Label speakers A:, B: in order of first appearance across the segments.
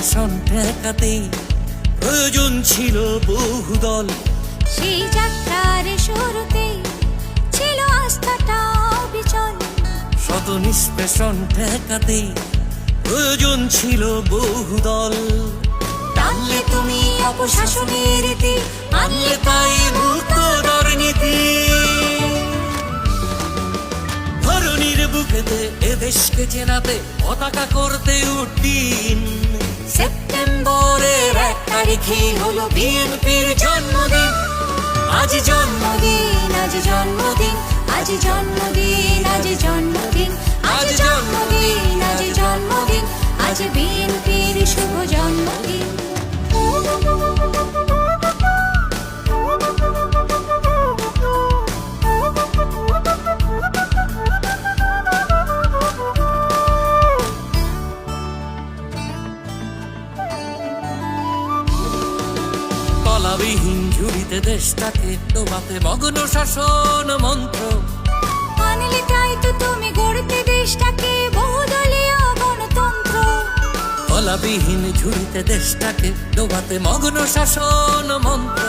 A: নিষ্পেষণ ঠেকাতে প্রয়োজন ছিল বহুদল।
B: সেই যাত্রার শুরুতে ছিল আস্থাটা বিচল।
A: শত নিষ্পেষণ ঠেকাতে প্রয়োজন ছিল বহুদল।
B: টানলে তুমি অপশাসনের রীতি,
A: আনলে তাই মুক্ত দুর্নীতি। ধরণীর বুকেতে এ দেশকে চেনাতে পতাকা করতে উড্ডীন।
B: সেপ্টেম্বরের 1 তারিখে হলো বিএনপির জন্মদিন। আজ জন্মদিন, আজ জন্মদিন, আজ জন্মদিন, আজ জন্মদিন, আজ জন্মদিন, আজ জন্মদিন, আজ বিএনপির শুভ জন্মদিন।
A: তলাবিহীন ঝুড়িতে দেশটাকে ডোবাতে মগ্ন শাসন মন্ত্র।
B: আনলে তাই তো তুমি গড়তে দেশটাকে বহুদলীয় গণতন্ত্র।
A: তলাবিহীন ঝুড়িতে দেশটাকে ডোবাতে মগ্ন শাসন মন্ত্র।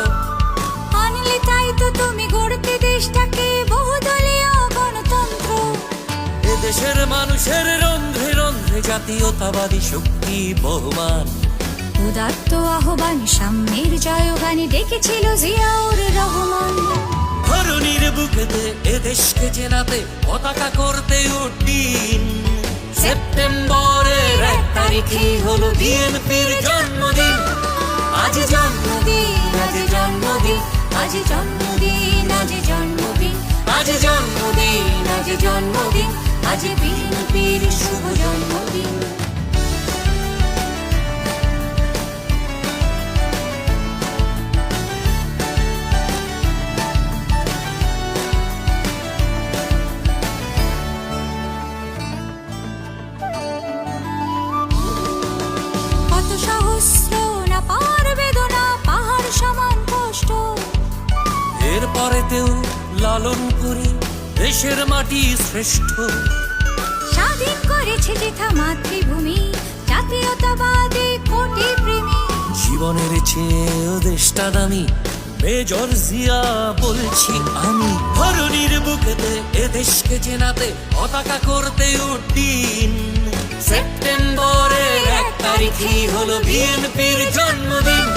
B: আনলে তাই তো তুমি গড়তে দেশটাকে বহুদলীয় গণতন্ত্র।
A: এ দেশের মানুষের রন্ধ্রে রন্ধ্রে জাতীয়তাবাদী শক্তি বহমান।
B: উদাত্ত আহ্বান সাম্যের জয়গানে ডেকেছিল জিয়াউর রহমান।
A: ধরণীর বুকেতে এ দেশকে চেনাতে পতাকা করতে উড্ডীন। সেপ্টেম্বরের 1 তারিখে হলো বিএনপির জন্মদিন।
B: আজ জন্মদিন, আজ জন্মদিন, আজ জন্মদিন, আজ জন্মদিন, আজ জন্মদিন, আজ জন্মদিন, আজ বিএনপির শুভ জন্মদিন। কত সহস্র না পার বেদনা, পাহাড় সমান কষ্ট।
A: এরপরেতেও লালন করি দেশের মাটি শ্রেষ্ঠ।
B: স্বাধীন করেছে যেথা মাতৃভূমি, জাতীয়তাবাদী কোটি প্রেমী।
A: জীবনের চেয়েও দেশটা দামি, মেজর জিয়া বলছি আমি। ধরণীর বুকেতে এ দেশকে চেনাতে পতাকা করতে উড্ডীন। সেপ্টেম্বরের 1 তারিখে হলো বিএনপির জন্মদিন।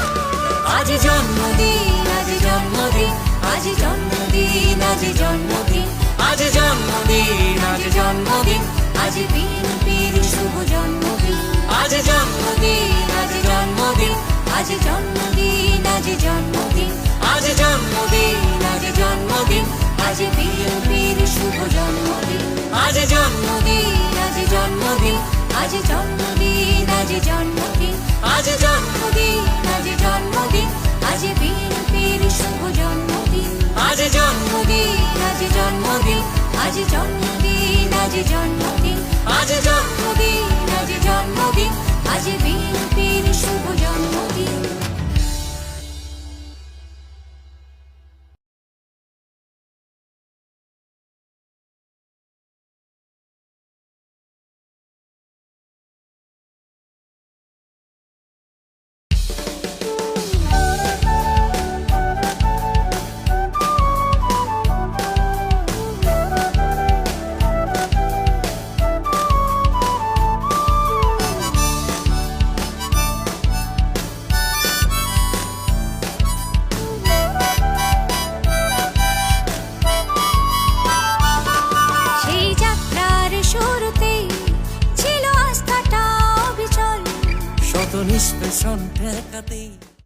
B: আজ জন্মদিন, আজ জন্মদিন, আজ জন্মদিন, আজ জন্মদিন,
A: আজ জন্মদিন,
B: আজ জন্মদিন, আজ বিএনপির শুভ জন্মদিন।
A: আজ জন্মদিন,
B: আজ জন্মদিন, আজ জন্মদিন, আজ জন্মদিন,
A: আজ জন্মদিন,
B: আজ জন্মদিন, আজ বিএনপির শুভ জন্মদিন।
A: আজ জন্মদিন,
B: আজ জন্মদিন, আজ জন্মদিন, আজ জন্মদিন,
A: আজ জন্মদিন,
B: আজ জন্মদিন, আজ বিএনপির শুভ জন্মদিন।
A: আজ জন্মদিন,
B: আজ জন্মদিন, আজ জন্মদিন, আজ জন্মদিন,
A: আজ জন্মদিন,
B: আজ জন্মদিন, আজ বিএনপির শুভ জন্মদিন। সেই যাত্রার শুরুতে ছিল আস্থাটা বিচল।
A: শত নিষ্পেষণ ঠেকাতে